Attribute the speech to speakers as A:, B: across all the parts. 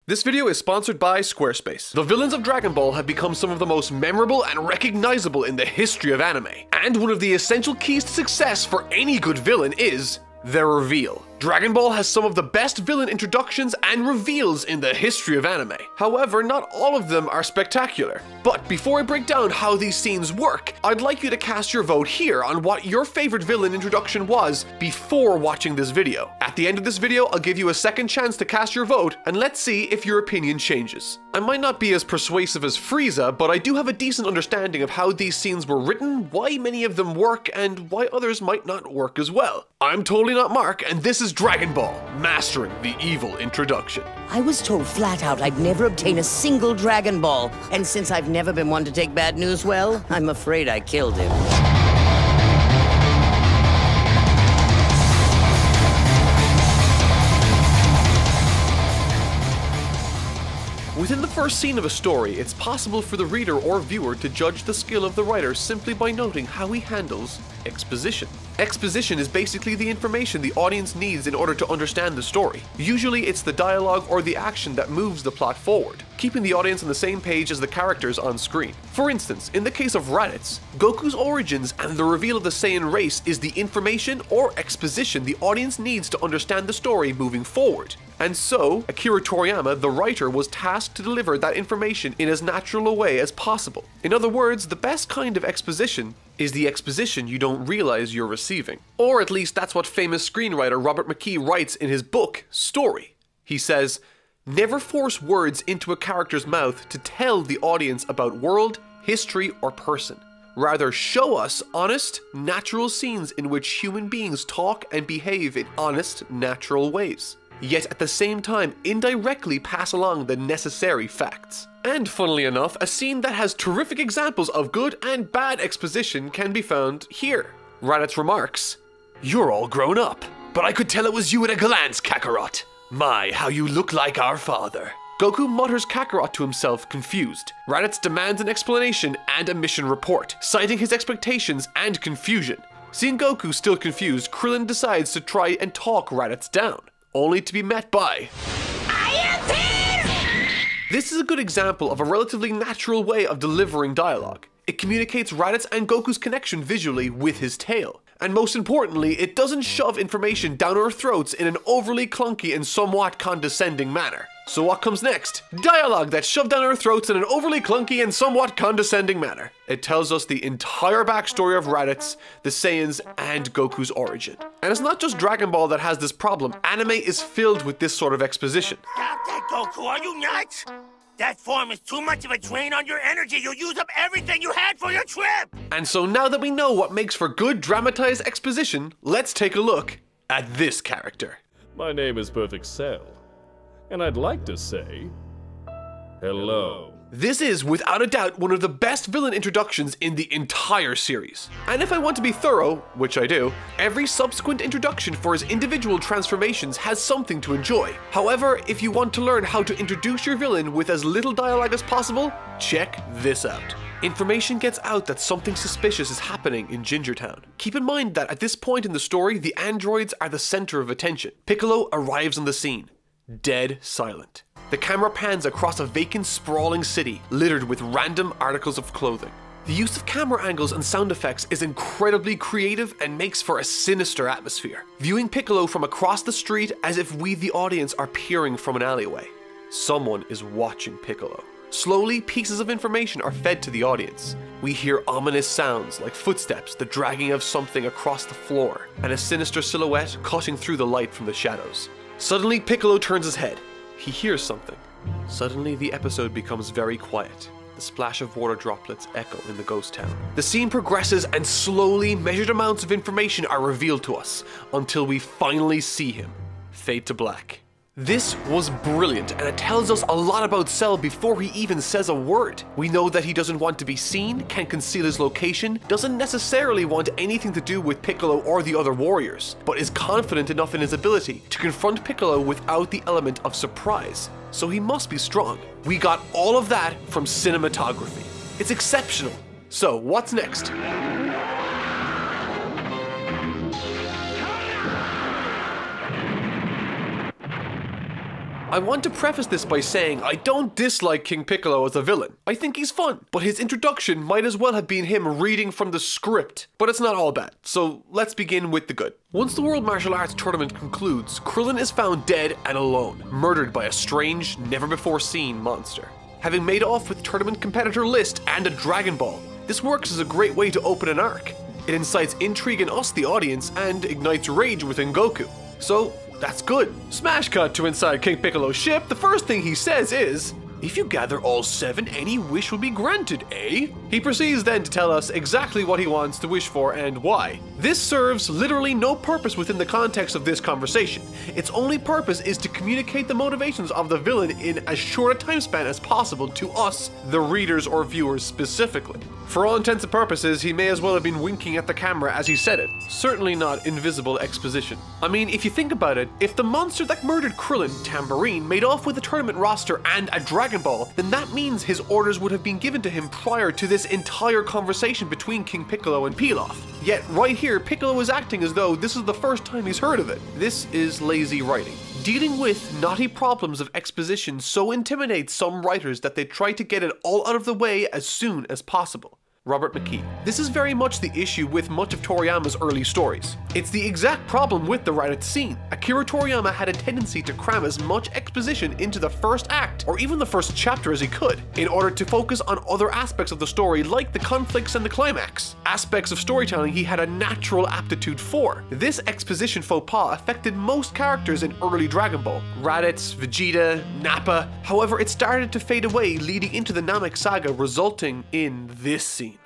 A: This video is sponsored by Squarespace. The villains of Dragon Ball have become some of the most memorable and recognizable in the history of anime. And one of the essential keys to success for any good villain is their reveal. Dragon Ball has some of the best villain introductions and reveals in the history of anime. However, not all of them are spectacular. But before I break down how these scenes work, I'd like you to cast your vote here on what your favorite villain introduction was before watching this video. At the end of this video, I'll give you a second chance to cast your vote, and let's see if your opinion changes. I might not be as persuasive as Frieza, but I do have a decent understanding of how these scenes were written, why many of them work, and why others might not work as well. I'm totally not Mark, and this is Dragon Ball, Mastering the Evil Introduction.
B: I was told flat out I'd never obtain a single Dragon Ball, and since I've never been one to take bad news well, I'm afraid I killed him.
A: Within the first scene of a story, it's possible for the reader or viewer to judge the skill of the writer simply by noting how he handles exposition. Exposition is basically the information the audience needs in order to understand the story. Usually it's the dialogue or the action that moves the plot forward, keeping the audience on the same page as the characters on screen. For instance, in the case of Raditz, Goku's origins and the reveal of the Saiyan race is the information or exposition the audience needs to understand the story moving forward. And so, Akira Toriyama, the writer, was tasked to deliver that information in as natural a way as possible. In other words, the best kind of exposition is the exposition you don't realize you're receiving. Or at least that's what famous screenwriter Robert McKee writes in his book, Story. He says, "Never force words into a character's mouth to tell the audience about world, history, or person. Rather, show us honest, natural scenes in which human beings talk and behave in honest, natural ways. Yet at the same time indirectly pass along the necessary facts." And funnily enough, a scene that has terrific examples of good and bad exposition can be found here. Raditz remarks, "You're all grown up, but I could tell it was you at a glance, Kakarot. My, how you look like our father." Goku mutters Kakarot to himself, confused. Raditz demands an explanation and a mission report, citing his expectations and confusion. Seeing Goku still confused, Krillin decides to try and talk Raditz down, only to be met by, "I am here!" This is a good example of a relatively natural way of delivering dialogue. It communicates Raditz and Goku's connection visually with his tail. And most importantly, it doesn't shove information down our throats in an overly clunky and somewhat condescending manner. So what comes next? Dialogue that's shoved down our throats in an overly clunky and somewhat condescending manner. It tells us the entire backstory of Raditz, the Saiyans, and Goku's origin. And it's not just Dragon Ball that has this problem. Anime is filled with this sort of exposition.
C: Stop that, Goku! Are you nuts? That form is too much of a drain on your energy. You'll use up everything you had for your trip!
A: And so now that we know what makes for good dramatized exposition, let's take a look at this character.
D: My name is Perfect Cell, and I'd like to say, hello.
A: This is, without a doubt, one of the best villain introductions in the entire series. And if I want to be thorough, which I do, every subsequent introduction for his individual transformations has something to enjoy. However, if you want to learn how to introduce your villain with as little dialogue as possible, check this out. Information gets out that something suspicious is happening in Gingertown. Keep in mind that at this point in the story, the androids are the center of attention. Piccolo arrives on the scene, dead silent. The camera pans across a vacant, sprawling city, littered with random articles of clothing. The use of camera angles and sound effects is incredibly creative and makes for a sinister atmosphere. Viewing Piccolo from across the street as if we, the audience, are peering from an alleyway. Someone is watching Piccolo. Slowly, pieces of information are fed to the audience. We hear ominous sounds like footsteps, the dragging of something across the floor, and a sinister silhouette cutting through the light from the shadows. Suddenly, Piccolo turns his head. He hears something. Suddenly, the episode becomes very quiet. The splash of water droplets echo in the ghost town. The scene progresses and slowly, measured amounts of information are revealed to us until we finally see him. Fade to black. This was brilliant, and it tells us a lot about Cell before he even says a word. We know that he doesn't want to be seen, can conceal his location, doesn't necessarily want anything to do with Piccolo or the other warriors, but is confident enough in his ability to confront Piccolo without the element of surprise. So he must be strong. We got all of that from cinematography. It's exceptional. So what's next? I want to preface this by saying I don't dislike King Piccolo as a villain. I think he's fun, but his introduction might as well have been him reading from the script. But it's not all bad, so let's begin with the good. Once the World Martial Arts Tournament concludes, Krillin is found dead and alone, murdered by a strange, never-before-seen monster. Having made off with tournament competitor List and a Dragon Ball, this works as a great way to open an arc. It incites intrigue in us, the audience, and ignites rage within Goku. So, that's good. Smash cut to inside King Piccolo's ship. The first thing he says is, "If you gather all 7, any wish will be granted, eh?" He proceeds then to tell us exactly what he wants to wish for and why. This serves literally no purpose within the context of this conversation. Its only purpose is to communicate the motivations of the villain in as short a time span as possible to us, the readers or viewers specifically. For all intents and purposes, he may as well have been winking at the camera as he said it. Certainly not invisible exposition. I mean, if you think about it, if the monster that murdered Krillin, Tambourine, made off with the tournament roster and a Dragon Ball, then that means his orders would have been given to him prior to this entire conversation between King Piccolo and Pilaf. Yet, right here, Piccolo is acting as though this is the first time he's heard of it. This is lazy writing. Dealing with knotty problems of exposition so intimidates some writers that they try to get it all out of the way as soon as possible. Robert McKee. This is very much the issue with much of Toriyama's early stories. It's the exact problem with the write-it scene. Akira Toriyama had a tendency to cram as much exposition into the first act, or even the first chapter as he could, in order to focus on other aspects of the story like the conflicts and the climax. Aspects of storytelling he had a natural aptitude for. This exposition faux pas affected most characters in early Dragon Ball. Raditz, Vegeta, Nappa. However, it started to fade away leading into the Namek saga, resulting in this scene.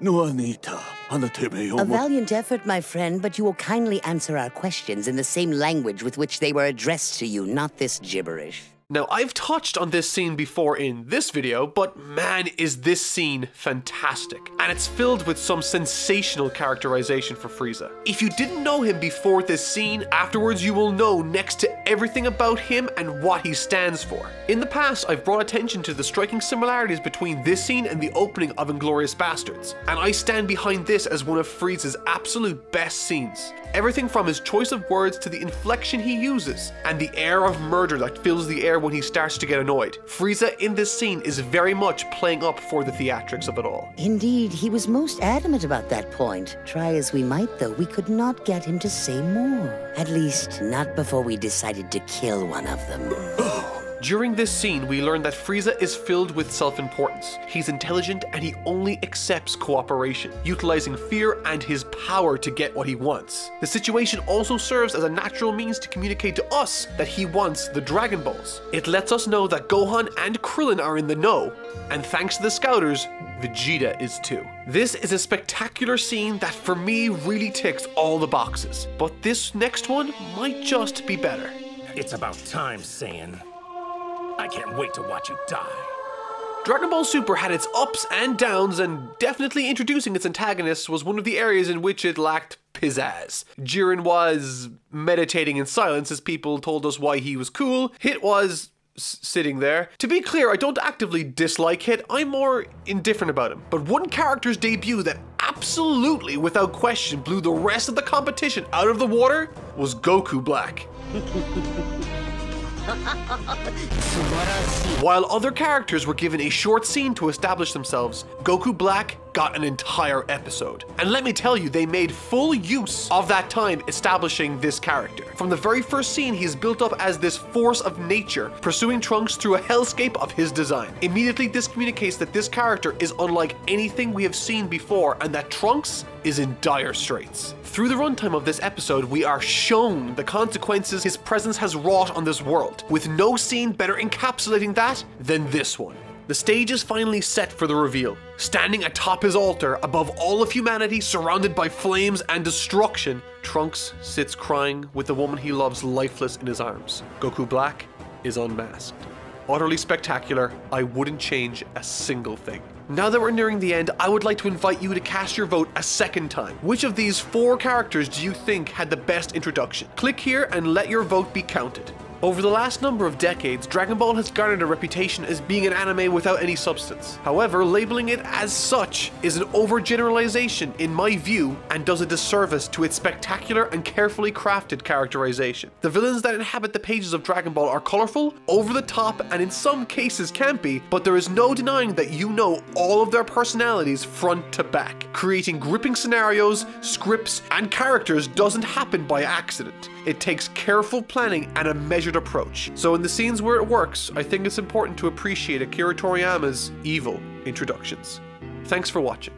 B: A valiant effort, my friend, but you will kindly answer our questions in the same language with which they were addressed to you, not this gibberish.
A: Now, I've touched on this scene before in this video, but man, is this scene fantastic. And it's filled with some sensational characterization for Frieza. If you didn't know him before this scene, afterwards you will know next to everything about him and what he stands for. In the past, I've brought attention to the striking similarities between this scene and the opening of Inglourious Basterds, and I stand behind this as one of Frieza's absolute best scenes. Everything from his choice of words to the inflection he uses, and the air of murder that fills the air when he starts to get annoyed. Frieza in this scene is very much playing up for the theatrics of it all.
B: Indeed, he was most adamant about that point. Try as we might, though, we could not get him to say more. At least, not before we decided to kill one of them.
A: During this scene, we learn that Frieza is filled with self-importance. He's intelligent and he only accepts cooperation, utilizing fear and his power to get what he wants. The situation also serves as a natural means to communicate to us that he wants the Dragon Balls. It lets us know that Gohan and Krillin are in the know, and thanks to the Scouters, Vegeta is too. This is a spectacular scene that for me really ticks all the boxes, but this next one might just be better.
C: It's about time, Saiyan. I can't wait to watch you die.
A: Dragon Ball Super had its ups and downs, and definitely introducing its antagonists was one of the areas in which it lacked pizzazz. Jiren was meditating in silence as people told us why he was cool. Hit was sitting there. To be clear, I don't actively dislike Hit, I'm more indifferent about him. But one character's debut that absolutely, without question, blew the rest of the competition out of the water was Goku Black. While other characters were given a short scene to establish themselves, Goku Black got an entire episode. And let me tell you, they made full use of that time establishing this character. From the very first scene, he is built up as this force of nature, pursuing Trunks through a hellscape of his design. Immediately, this communicates that this character is unlike anything we have seen before, and that Trunks is in dire straits. Through the runtime of this episode, we are shown the consequences his presence has wrought on this world, with no scene better encapsulating that than this one. The stage is finally set for the reveal. Standing atop his altar, above all of humanity, surrounded by flames and destruction, Trunks sits crying with the woman he loves lifeless in his arms. Goku Black is unmasked. Utterly spectacular, I wouldn't change a single thing. Now that we're nearing the end, I would like to invite you to cast your vote a second time. Which of these 4 characters do you think had the best introduction? Click here and let your vote be counted. Over the last number of decades, Dragon Ball has garnered a reputation as being an anime without any substance. However, labeling it as such is an overgeneralization in my view and does a disservice to its spectacular and carefully crafted characterization. The villains that inhabit the pages of Dragon Ball are colorful, over the top, and in some cases campy, but there is no denying that you know all of their personalities front to back. Creating gripping scenarios, scripts, and characters doesn't happen by accident. It takes careful planning and a measured approach. So in the scenes where it works, I think it's important to appreciate Akira Toriyama's evil introductions. Thanks for watching.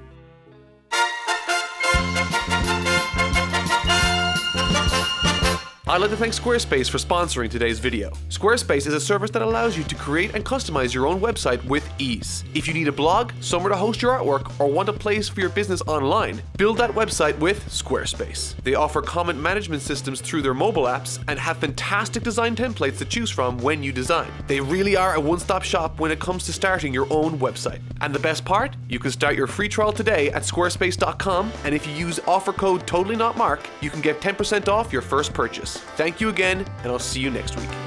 A: I'd like to thank Squarespace for sponsoring today's video. Squarespace is a service that allows you to create and customize your own website with ease. If you need a blog, somewhere to host your artwork, or want a place for your business online, build that website with Squarespace. They offer comment management systems through their mobile apps and have fantastic design templates to choose from when you design. They really are a one-stop shop when it comes to starting your own website. And the best part? You can start your free trial today at squarespace.com, and if you use offer code TOTALLYNOTMARK, you can get 10% off your first purchase. Thank you again, and I'll see you next week.